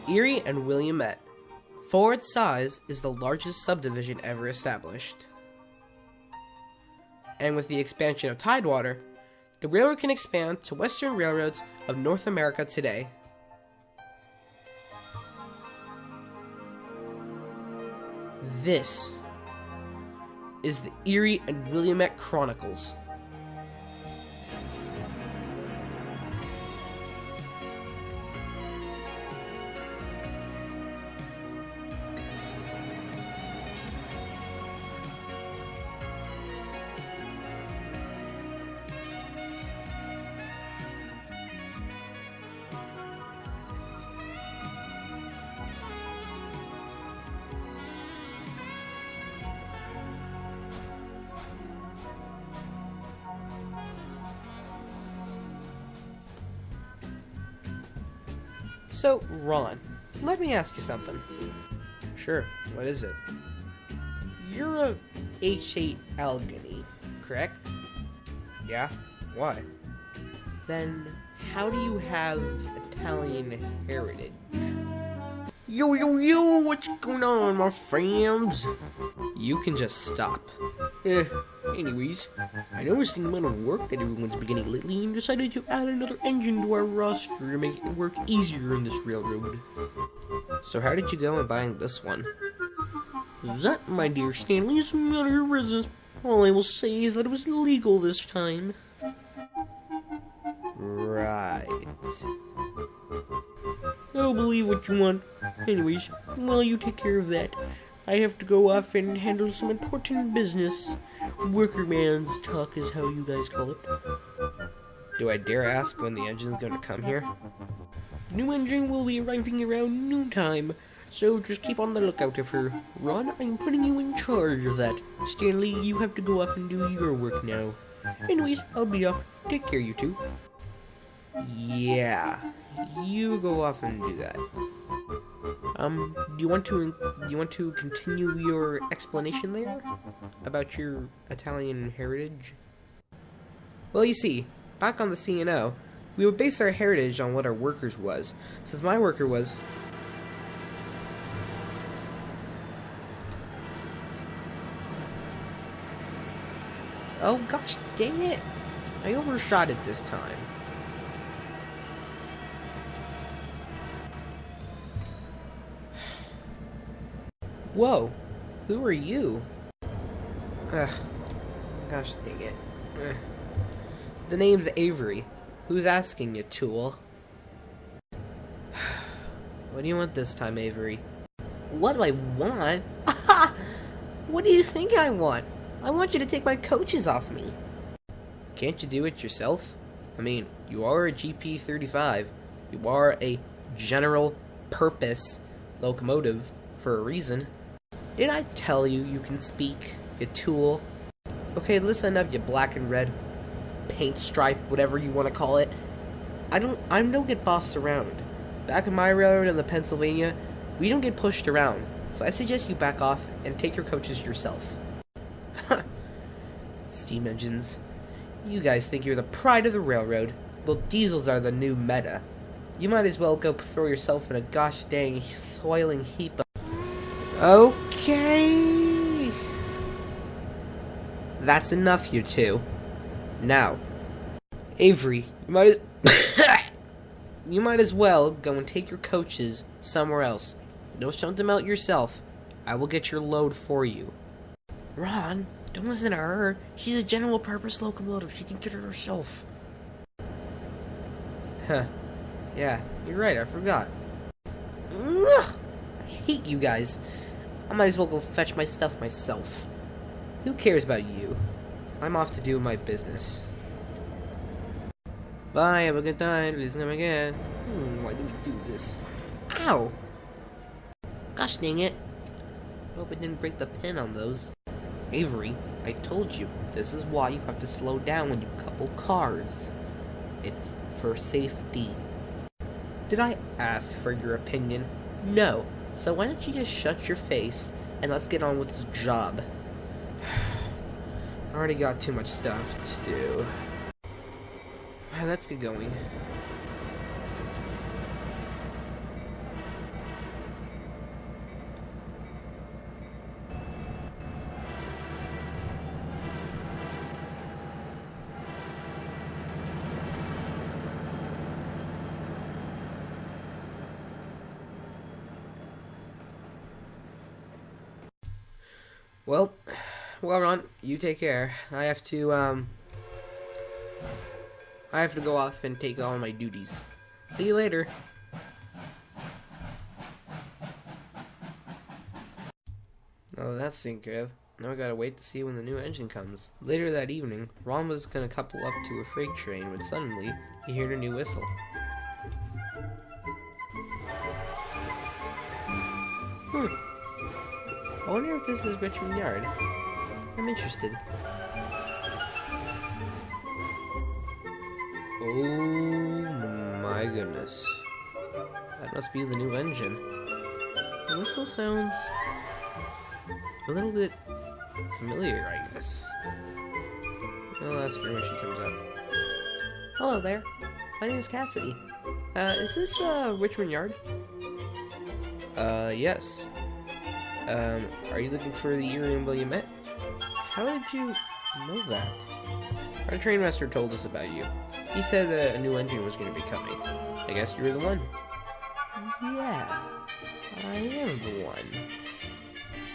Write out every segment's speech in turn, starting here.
Erie and Williamette. For its size, is the largest subdivision ever established. And with the expansion of Tidewater, the railroad can expand to western railroads of North America today. This is the Erie and Williamette Chronicles. So, Ron, let me ask you something. Sure, what is it? You're a H8 Allegheny, correct? Yeah, why? Then, how do you have Italian heritage? Yo, what's going on, my friends? You can just stop. Anyways, I noticed the amount of work that everyone's been getting lately and decided to add another engine to our roster to make it work easier in this railroad. So how did you go in buying this one? That, my dear Stanley, is none of your business. All I will say is that it was illegal this time. Right. I'll believe what you want. Anyways, while you take care of that, I have to go off and handle some important business. Workerman's talk is how you guys call it. Do I dare ask when the engine's going to come here? The new engine will be arriving around noontime, so just keep on the lookout for her. Ron, I'm putting you in charge of that. Stanley, you have to go off and do your work now. Anyways, I'll be off. Take care, you two. Yeah, you go off and do that. Do you want to continue your explanation there about your Italian heritage? Well, you see, back on the C&O, we would base our heritage on what our workers was. Since my worker was oh gosh, dang it! I overshot it this time. Whoa, who are you? Ugh, gosh dang it. Ugh. The name's Avery. Who's asking you, tool? What do you want this time, Avery? What do I want? What do you think I want? I want you to take my coaches off me. Can't you do it yourself? I mean, you are a GP35. You are a general purpose locomotive for a reason. Did I tell you you can speak, you tool? Okay, listen up, you black and red paint stripe, whatever you want to call it. I don't get bossed around. Back in my railroad in the Pennsylvania, we don't get pushed around. So I suggest you back off and take your coaches yourself. Steam engines. You guys think you're the pride of the railroad. Well, diesels are the new meta. You might as well go throw yourself in a gosh dang soiling heap of... Okay. That's enough, you two. Now, Avery, you might as well go and take your coaches somewhere else. Don't shunt them out yourself. I will get your load for you. Ron, don't listen to her. She's a general purpose locomotive. She can get it herself. Huh. Yeah, you're right. I forgot. Ugh, I hate you guys. I might as well go fetch my stuff myself. Who cares about you? I'm off to do my business. Bye, have a good time. Please come again. Why do we do this? Ow! Gosh dang it. Hope I didn't break the pin on those. Avery, I told you, this is why you have to slow down when you couple cars. It's for safety. Did I ask for your opinion? No. So why don't you just shut your face and let's get on with this job. I already got too much stuff to do. Let's get going. Well, Ron, you take care. I have to go off and take on my duties. See you later. Oh, that's taken care of. Now I gotta wait to see when the new engine comes. Later that evening, Ron was gonna couple up to a freight train when suddenly he heard a new whistle. I wonder if this is Richmond Yard. I'm interested. Oh my goodness. That must be the new engine. The whistle sounds a little bit familiar, I guess. Well, that's pretty when she comes up. Hello there. My name is Cassidy. Is this, Richmond Yard? Yes. Are you looking for the Erie and Williamette? How did you know that? Our trainmaster told us about you. He said that a new engine was going to be coming. I guess you were the one. Yeah, I am the one.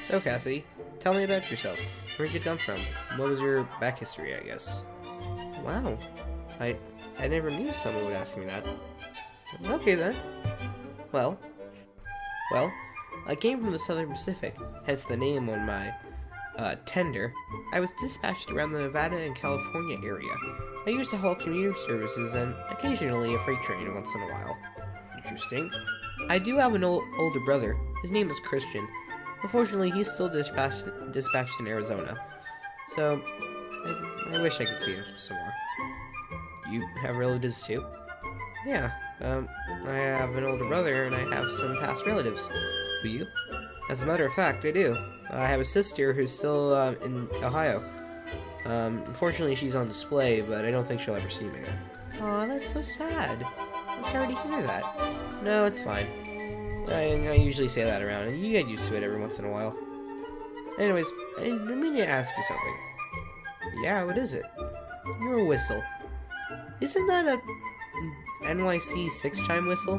So, Cassidy, tell me about yourself. Where'd you come from? What was your back history, I guess? Wow. I never knew someone would ask me that. Okay, then. Well, I came from the Southern Pacific, hence the name on my, tender. I was dispatched around the Nevada and California area. I used to haul commuter services and occasionally a freight train once in a while. Interesting. I do have an older brother. His name is Christian. Unfortunately, he's still dispatched in Arizona. So, I wish I could see him some more. You have relatives too? Yeah, I have an older brother and I have some past relatives. Do you? As a matter of fact, I do. I have a sister who's still, in Ohio. Unfortunately she's on display, but I don't think she'll ever see me again. Aw, that's so sad. I'm sorry to hear that. No, it's fine. I usually say that around, and you get used to it every once in a while. Anyways, I mean to ask you something. Yeah, what is it? You're a whistle. Isn't that a NYC 6-chime whistle?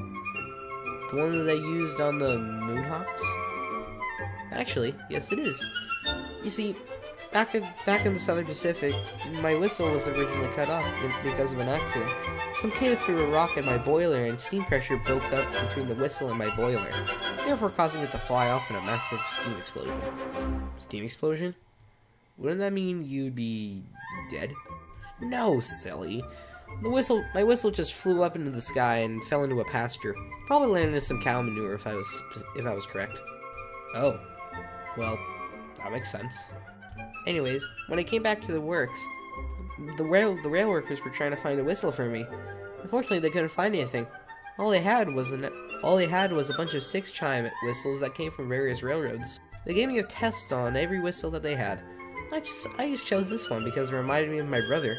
The one that they used on the Moonhawks? Actually, yes it is. You see, back in the Southern Pacific, my whistle was originally cut off because of an accident. Some kid threw a rock at my boiler and steam pressure built up between the whistle and my boiler, therefore causing it to fly off in a massive steam explosion. Steam explosion? Wouldn't that mean you'd be dead? No, silly. My whistle just flew up into the sky and fell into a pasture. Probably landed in some cow manure if I was correct. Oh, well, that makes sense. Anyways, when I came back to the works, the rail workers were trying to find a whistle for me. Unfortunately, they couldn't find anything. All they had was a bunch of 6-chime whistles that came from various railroads. They gave me a test on every whistle that they had. I just chose this one because it reminded me of my brother.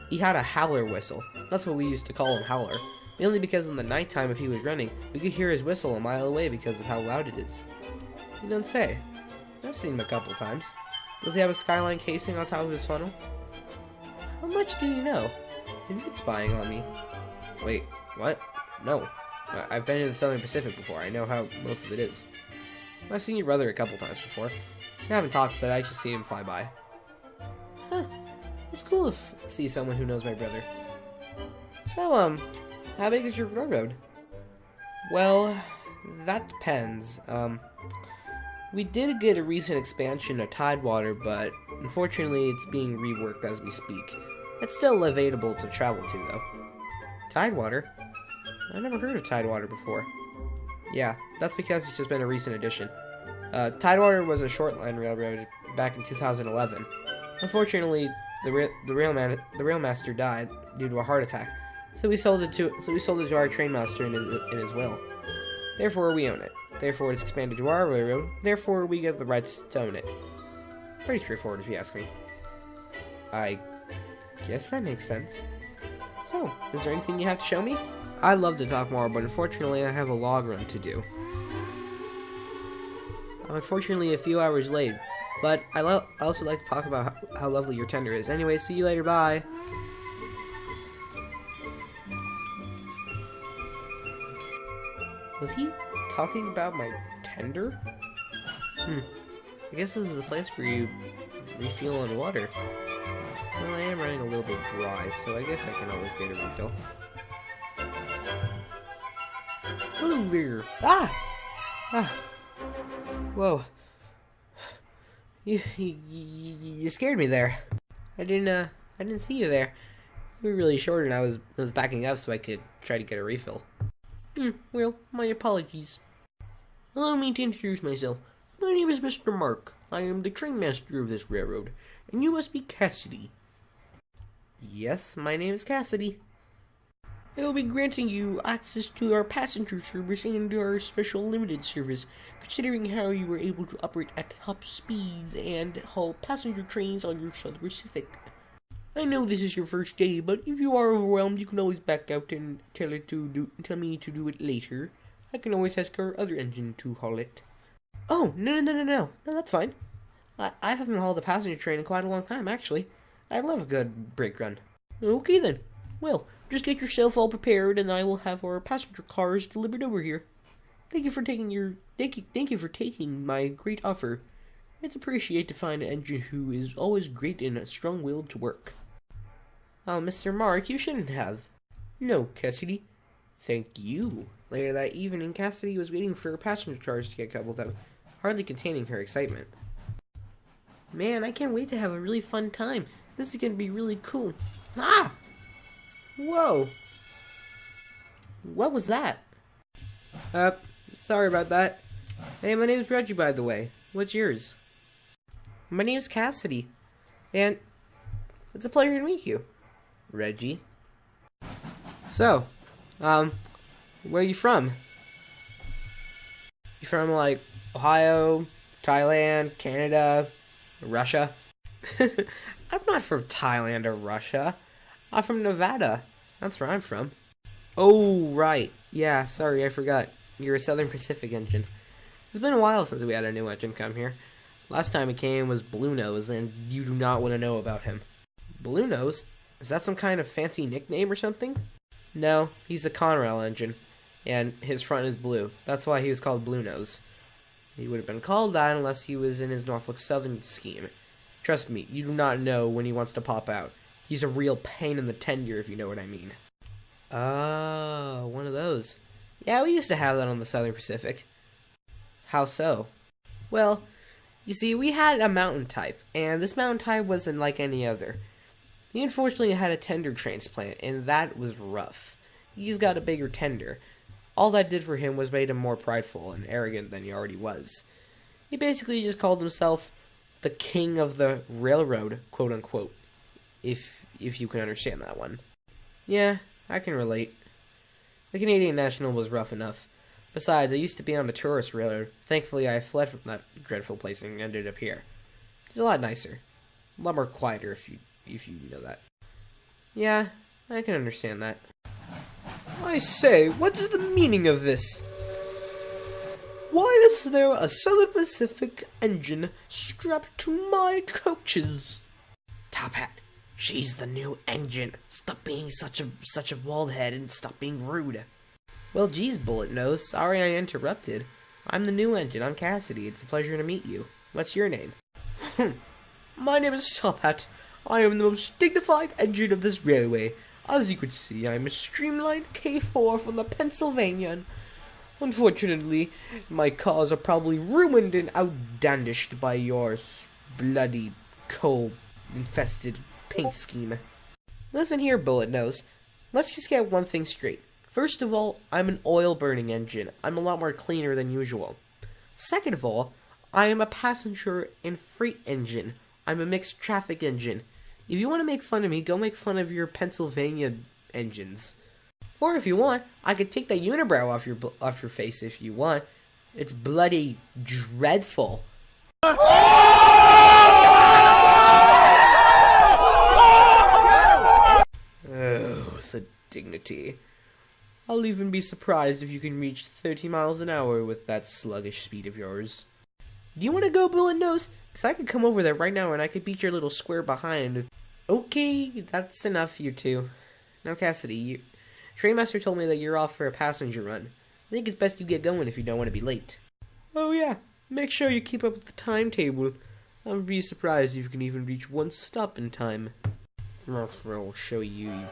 He had a howler whistle. That's what we used to call him, Howler. Mainly because in the nighttime, if he was running, we could hear his whistle a mile away because of how loud it is. You don't say. I've seen him a couple times. Does he have a skyline casing on top of his funnel? How much do you know? Have you been spying on me? Wait, what? No. I've been in the Southern Pacific before. I know how most of it is. I've seen your brother a couple times before. We haven't talked, but I just see him fly by. Huh. It's cool to see someone who knows my brother. So, how big is your railroad? Well, that depends. We did get a recent expansion of Tidewater, but unfortunately it's being reworked as we speak. It's still available to travel to, though. Tidewater? I never heard of Tidewater before. Yeah, that's because it's just been a recent addition. Tidewater was a short line railroad back in 2011. Unfortunately, the railmaster died due to a heart attack, so we sold it to our trainmaster in his will. Therefore, we own it. Therefore, it's expanded to our railroad. Therefore, we get the rights to own it. Pretty straightforward, if you ask me. I guess that makes sense. So, is there anything you have to show me? I'd love to talk more, but unfortunately, I have a log run to do. I'm unfortunately a few hours late, but I also like to talk about how lovely your tender is. Anyway, see you later, bye! Was he talking about my tender? I guess this is a place where you refuel on water. Well, I am running a little bit dry, so I guess I can always get a refill. Hello there! Ah! Whoa. You scared me there. I didn't see you there. You were really short and I was backing up so I could try to get a refill. Well, my apologies. Allow me to introduce myself. My name is Mr. Mark. I am the train master of this railroad, and you must be Cassidy. Yes, my name is Cassidy. I will be granting you access to our passenger service and our special limited service, considering how you were able to operate at top speeds and haul passenger trains on your Southern Pacific. I know this is your first day, but if you are overwhelmed, you can always back out and tell me to do it later. I can always ask our other engine to haul it. Oh, no, that's fine. I haven't hauled a passenger train in quite a long time, actually. I love a good brake run. Okay then. Well, just get yourself all prepared, and I will have our passenger cars delivered over here. Thank you for taking my great offer. It's appreciated to find an engine who is always great and strong-willed to work. Oh, Mr. Mark, you shouldn't have. No, Cassidy. Thank you. Later that evening, Cassidy was waiting for her passenger cars to get coupled up, hardly containing her excitement. Man, I can't wait to have a really fun time. This is going to be really cool. Ah! Whoa! What was that? Sorry about that. Hey, my name's Reggie, by the way. What's yours? My name's Cassidy. And it's a pleasure to meet you, Reggie. So, where are you from? You from, like, Ohio, Thailand, Canada, Russia? I'm not from Thailand or Russia. I'm from Nevada. That's where I'm from. Oh, right. Yeah, sorry, I forgot. You're a Southern Pacific engine. It's been a while since we had a new engine come here. Last time it came was Blue Nose, and you do not want to know about him. Blue Nose? Is that some kind of fancy nickname or something? No, he's a Conrail engine, and his front is blue. That's why he was called Blue Nose. He would have been called that unless he was in his Norfolk Southern scheme. Trust me, you do not know when he wants to pop out. He's a real pain in the tender, if you know what I mean. Oh, one of those. Yeah, we used to have that on the Southern Pacific. How so? Well, you see, we had a mountain type, and this mountain type wasn't like any other. He unfortunately had a tender transplant, and that was rough. He's got a bigger tender. All that did for him was made him more prideful and arrogant than he already was. He basically just called himself the king of the railroad, quote-unquote, if you can understand that one. Yeah, I can relate. The Canadian National was rough enough. Besides, I used to be on the tourist railroad. Thankfully, I fled from that dreadful place and ended up here. It's a lot nicer. A lot more quieter, if you know that. Yeah, I can understand that. I say, what is the meaning of this? Why is there a Southern Pacific engine strapped to my coaches? Top Hat, she's the new engine. Stop being such a bald head and stop being rude. Well, geez, Bullet Nose, sorry I interrupted. I'm the new engine. I'm Cassidy. It's a pleasure to meet you. What's your name? My name is Top Hat. I am the most dignified engine of this railway. As you can see, I'm a streamlined K4 from the Pennsylvanian. Unfortunately, my cars are probably ruined and outdandished by your bloody, coal-infested paint scheme. Listen here, Bullet Nose. Let's just get one thing straight. First of all, I'm an oil-burning engine. I'm a lot more cleaner than usual. Second of all, I am a passenger and freight engine. I'm a mixed traffic engine. If you want to make fun of me, go make fun of your Pennsylvania engines. Or if you want, I could take that unibrow off your face if you want. It's bloody dreadful. Oh, the dignity. I'll even be surprised if you can reach 30 miles an hour with that sluggish speed of yours. Do you want to go, Bullet Nose? Because I could come over there right now and I could beat your little square behind. Okay, that's enough, you two. Now, Cassidy, Trainmaster told me that you're off for a passenger run. I think it's best you get going if you don't want to be late. Oh yeah, Make sure you keep up with the timetable. I would be surprised if you can even reach one stop in time. I'll show you, you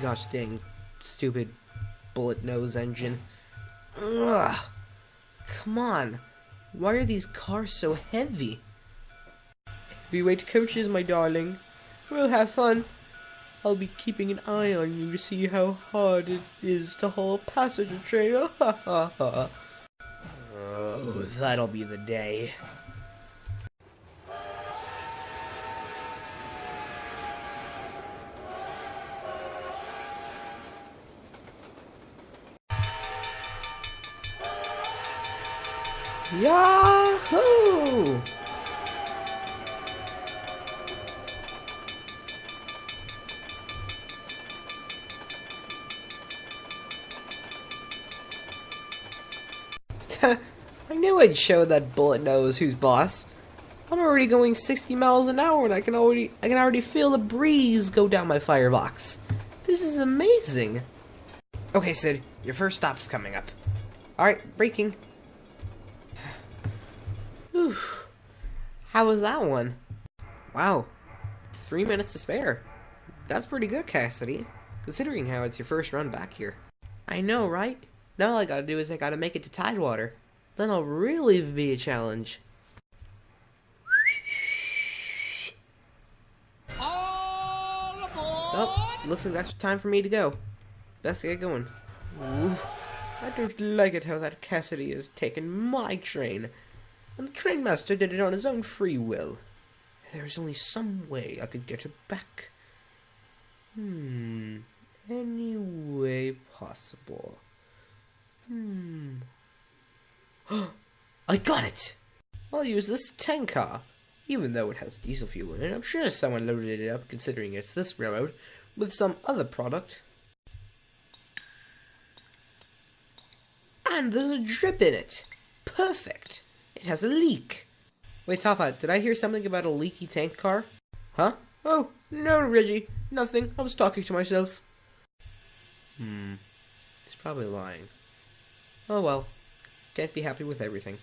gosh dang stupid bullet nose engine. Ugh! Come on. Why are these cars so heavy? Heavyweight coaches, my darling. We'll have fun. I'll be keeping an eye on you to see how hard it is to haul a passenger train. Oh, that'll be the day. Yahoo! I knew I'd show that bullet nose who's boss. I'm already going 60 miles an hour and I can already feel the breeze go down my firebox. This is amazing. Okay, Sid, your first stop's coming up. Alright, braking. Whew. How was that one? Wow. 3 minutes to spare. That's pretty good, Cassidy. Considering how it's your first run back here. I know, right? Now all I gotta do is I gotta make it to Tidewater. Then I'll really be a challenge. Oh, looks like that's time for me to go. Best get going. Oof. I don't like it how that Cassidy has taken my train. And the trainmaster did it on his own free will. There is only some way I could get it back. Any way possible. I got it! I'll use this tank car. Even though it has diesel fuel in it, I'm sure someone loaded it up, considering it's this railroad, with some other product. And there's a drip in it. Perfect. It has a leak. Wait, Top Hat, did I hear something about a leaky tank car? Huh? Oh, no, Reggie. Nothing. I was talking to myself. He's probably lying. Oh well. Can't be happy with everything.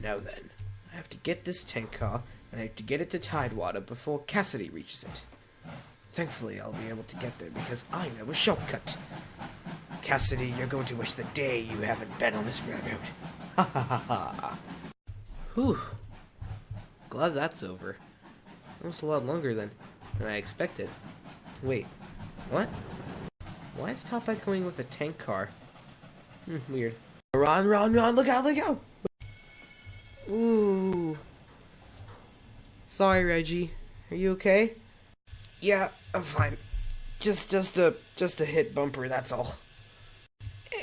Now then, I have to get this tank car, and I have to get it to Tidewater before Cassidy reaches it. Thankfully, I'll be able to get there because I know a shortcut. Cassidy, you're going to wish the day you haven't been on this railroad. Ha ha ha ha. Whew. Glad that's over. That was a lot longer than I expected. Wait, what? Why is Top Hat going with a tank car? Weird. Run, look out, look out! Ooh. Sorry, Reggie. Are you okay? Yeah, I'm fine. Just a hit bumper, that's all.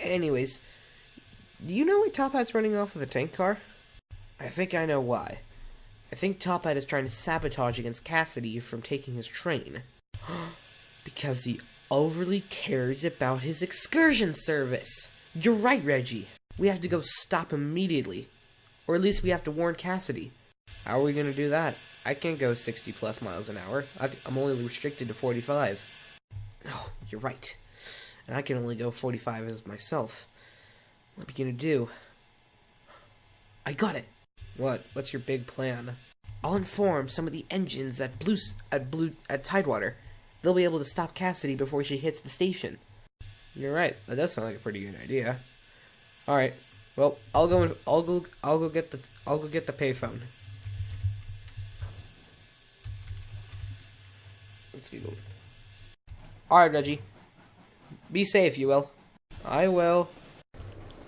Anyways, do you know why Top Hat's running off with a tank car? I think I know why. I think Top Hat is trying to sabotage against Cassidy from taking his train. Because he overly cares about his excursion service. You're right, Reggie. We have to go stop immediately. Or at least we have to warn Cassidy. How are we going to do that? I can't go 60 plus miles an hour. I'm only restricted to 45. Oh, you're right. And I can only go 45 as myself. What are we going to do? I got it. What? What's your big plan? I'll inform some of the engines at Tidewater. They'll be able to stop Cassidy before she hits the station. You're right. That does sound like a pretty good idea. All right. Well, I'll go get the payphone. Let's get going. All right, Reggie. Be safe, you will. I will.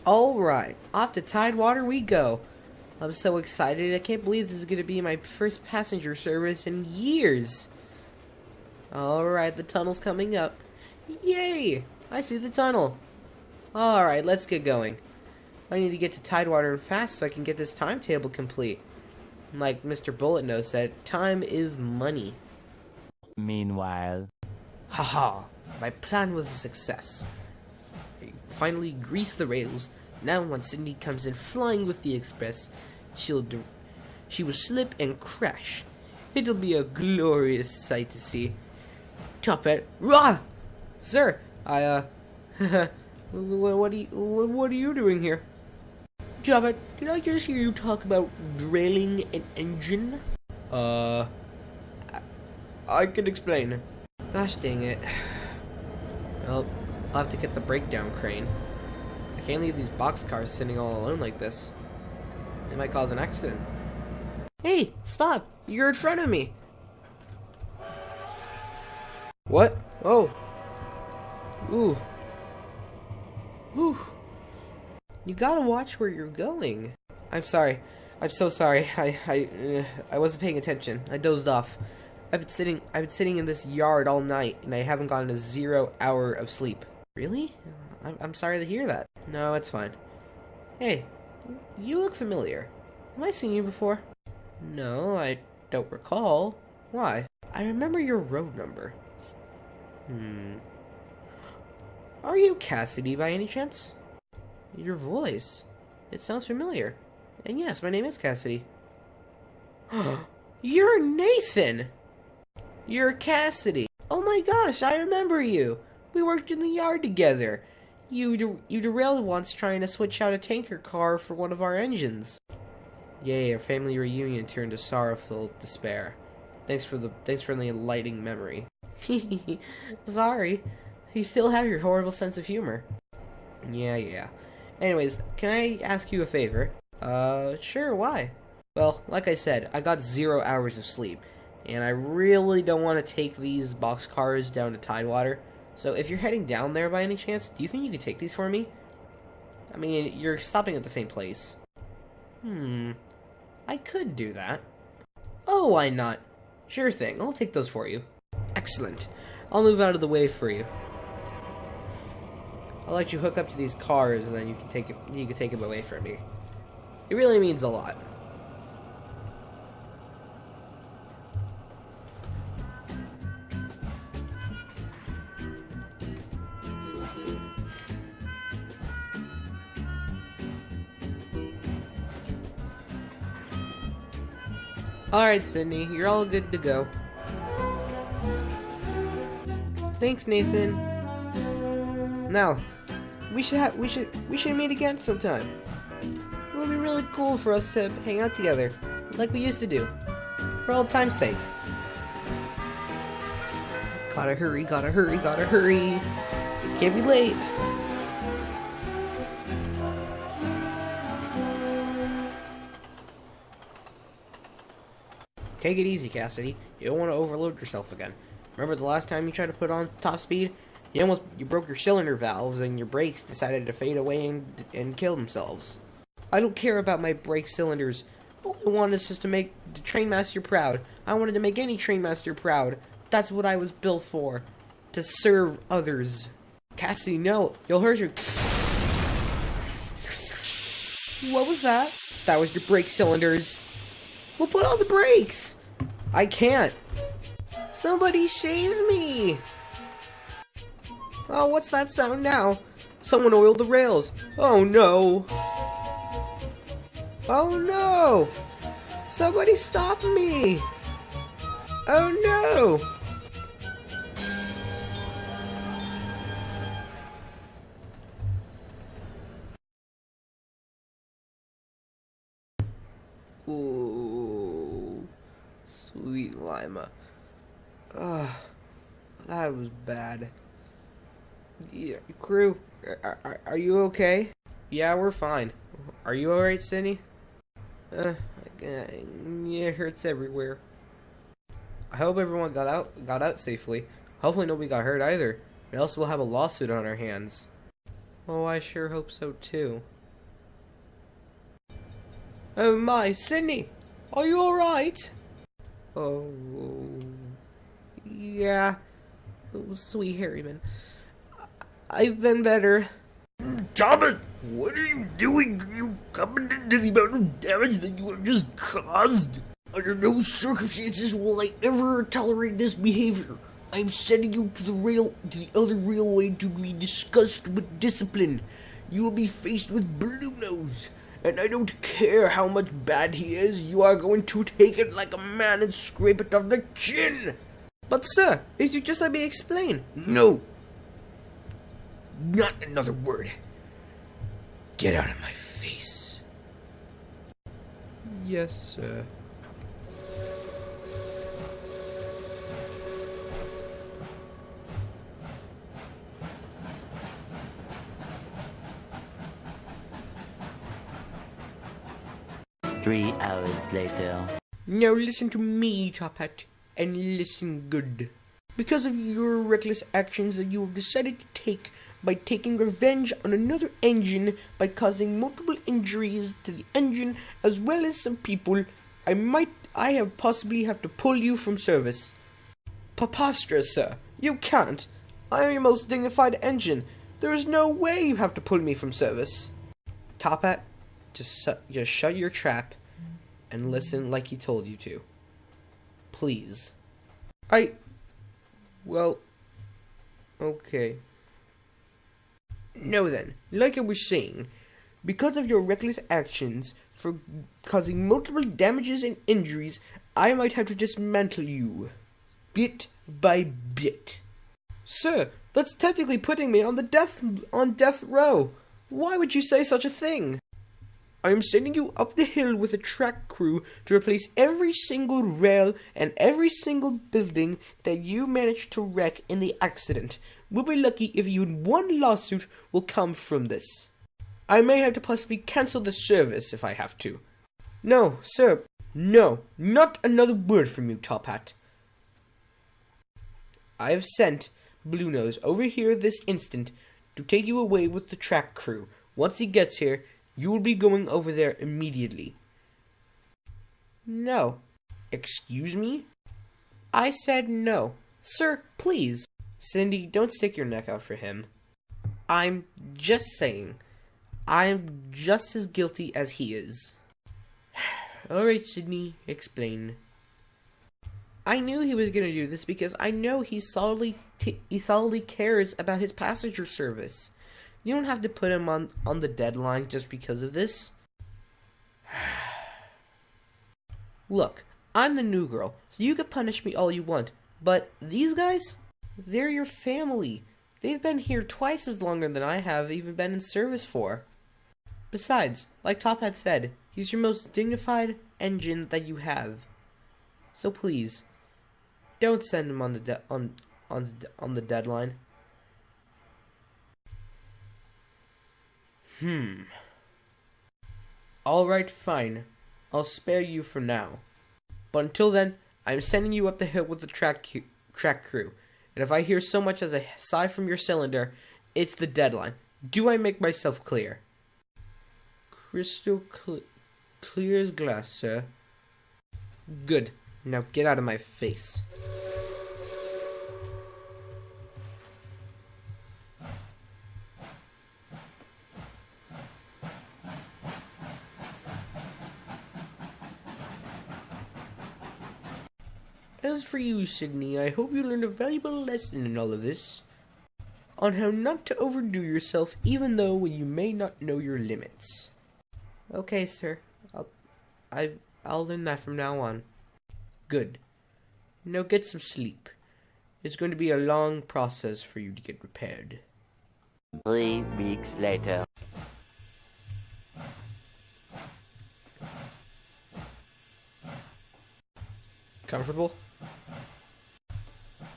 All right, off to Tidewater we go. I'm so excited. I can't believe this is going to be my first passenger service in years. Alright, the tunnel's coming up. Yay! I see the tunnel. Alright, let's get going. I need to get to Tidewater fast so I can get this timetable complete. Like Mr. Bullet Nose said, time is money. Meanwhile. Haha, my plan was a success. I finally greased the rails. Now when Sydney comes in flying with the express, she will slip and crash. It'll be a glorious sight to see. Top Hat, rah! Sir, what are you doing here? Jabba, did I just hear you talk about drilling an engine? I can explain. Gosh dang it. Well, I'll have to get the breakdown crane. I can't leave these boxcars sitting all alone like this. It might cause an accident. Hey, stop! You're in front of me! What? Oh. Ooh. Ooh. You gotta watch where you're going. I'm sorry. I'm so sorry. I wasn't paying attention. I dozed off. I've been sitting in this yard all night, and I haven't gotten a 0 hour of sleep. Really? I'm sorry to hear that. No, it's fine. Hey, you look familiar. Have I seen you before? No, I don't recall. Why? I remember your road number. Are you Cassidy by any chance? Your voice. It sounds familiar. And yes, my name is Cassidy. You're Nathan! You're Cassidy. Oh my gosh, I remember you. We worked in the yard together. You derailed once trying to switch out a tanker car for one of our engines. Yay, our family reunion turned to sorrowful despair. Thanks for the enlightening memory. Sorry. You still have your horrible sense of humor. Yeah. Anyways, can I ask you a favor? Sure, why? Well, like I said, I got 0 hours of sleep, and I really don't want to take these boxcars down to Tidewater. So if you're heading down there by any chance, do you think you could take these for me? I mean, you're stopping at the same place. I could do that. Oh, why not? Sure thing, I'll take those for you. Excellent. I'll move out of the way for you. I'll let you hook up to these cars, and then you can take them away from me. It really means a lot. Alright, Sydney, you're all good to go. Thanks, Nathan. Now, we should meet again sometime. It would be really cool for us to hang out together, like we used to do, for old time's sake. Gotta hurry. Can't be late. Take it easy, Cassidy. You don't want to overload yourself again. Remember the last time you tried to put on top speed? You broke your cylinder valves and your brakes decided to fade away and kill themselves. I don't care about my brake cylinders. All I want is just to make the trainmaster proud. I wanted to make any trainmaster proud. That's what I was built for. To serve others. Cassidy, no. You'll hurt your... What was that? That was your brake cylinders. Well, put on the brakes. I can't. Somebody save me. Oh, what's that sound now? Someone oiled the rails. Oh no. Oh no. Somebody stop me. Oh no. Ooh, sweet Lima. Ugh, that was bad. Yeah, crew, are you okay? Yeah, we're fine. Are you alright, Sydney? Yeah, it hurts everywhere. I hope everyone got out safely. Hopefully nobody got hurt either, or else we'll have a lawsuit on our hands. Oh, I sure hope so too. Oh my, Sydney! Are you alright? Oh, yeah. Oh, sweet Harryman. I've been better. Stop it! What are you doing? You coming into the amount of damage that you have just caused? Under no circumstances will I ever tolerate this behavior. I'm sending you to the other railway to be discussed with discipline. You will be faced with Blue Nose. And I don't care how much bad he is, you are going to take it like a man and scrape it off the chin! But sir, if you just let me explain. No! Not another word. Get out of my face. Yes, sir. Three hours later. Now listen to me, Top Hat, and listen good. Because of your reckless actions that you have decided to take by taking revenge on another engine by causing multiple injuries to the engine as well as some people, I have possibly have to pull you from service. Preposterous, sir. You can't. I am your most dignified engine. There is no way you have to pull me from service. Top Hat, just shut your trap and listen like he told you to. Please. Well, okay. No then, like I was saying, because of your reckless actions for causing multiple damages and injuries, I might have to dismantle you, bit by bit. Sir, that's technically putting me on death row. Why would you say such a thing? I am sending you up the hill with a track crew to replace every single rail and every single building that you managed to wreck in the accident. We'll be lucky if even one lawsuit will come from this. I may have to possibly cancel the service if I have to. No, sir. No, not another word from you, Top Hat. I have sent Blue Nose over here this instant to take you away with the track crew. Once he gets here, you will be going over there immediately. No. Excuse me? I said no. Sir, please. Cindy, don't stick your neck out for him. I'm just saying. I'm just as guilty as he is. Alright, Sydney, explain. I knew he was going to do this because I know he solidly cares about his passenger service. You don't have to put him on the deadline just because of this. Look, I'm the new girl, so you can punish me all you want. But these guys, they're your family. They've been here twice as longer than I have even been in service for. Besides, like Top Hat said, he's your most dignified engine that you have. So please, don't send him on the deadline. Alright, fine. I'll spare you for now. But until then, I'm sending you up the hill with the track crew. And if I hear so much as a sigh from your cylinder, it's the deadline. Do I make myself clear? Crystal clear as glass, sir. Good. Now get out of my face. As for you, Sydney, I hope you learned a valuable lesson in all of this. On how not to overdo yourself even though you may not know your limits. Okay, sir. I'll learn that from now on. Good. Now get some sleep. It's going to be a long process for you to get repaired. 3 weeks later. Comfortable?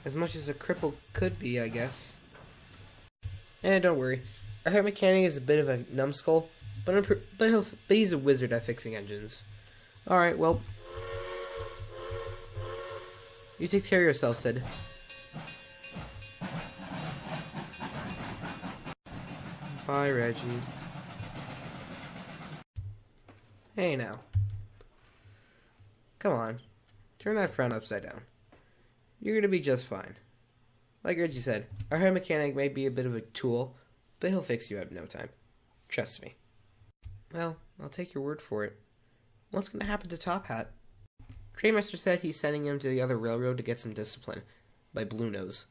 As much as a cripple could be, I guess. Don't worry. Our head mechanic is a bit of a numbskull, but he's a wizard at fixing engines. Alright, well. You take care of yourself, Sid. Bye, Reggie. Hey now. Come on. Turn that frown upside down. You're gonna be just fine. Like Reggie said, our head mechanic may be a bit of a tool, but he'll fix you at no time. Trust me. Well, I'll take your word for it. What's gonna happen to Top Hat? Trainmaster said he's sending him to the other railroad to get some discipline by Blue Nose.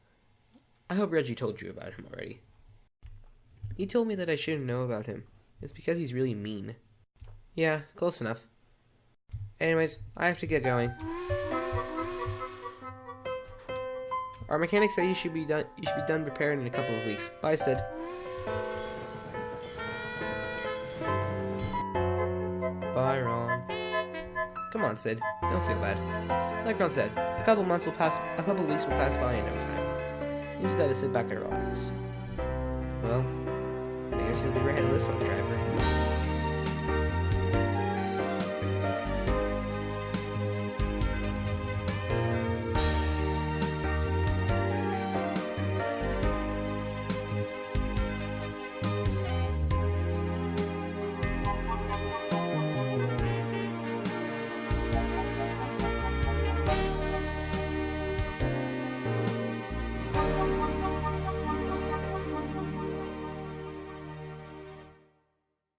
I hope Reggie told you about him already. He told me that I shouldn't know about him. It's because he's really mean. Yeah, close enough. Anyways, I have to get going. Our mechanic said you should be done repairing in a couple of weeks. Bye, Sid. Bye, Ron. on, Sid. Don't feel bad. Like Ron said, a couple weeks will pass by in no time. You just gotta sit back and relax. Well, I guess you'll never handle this one, driver.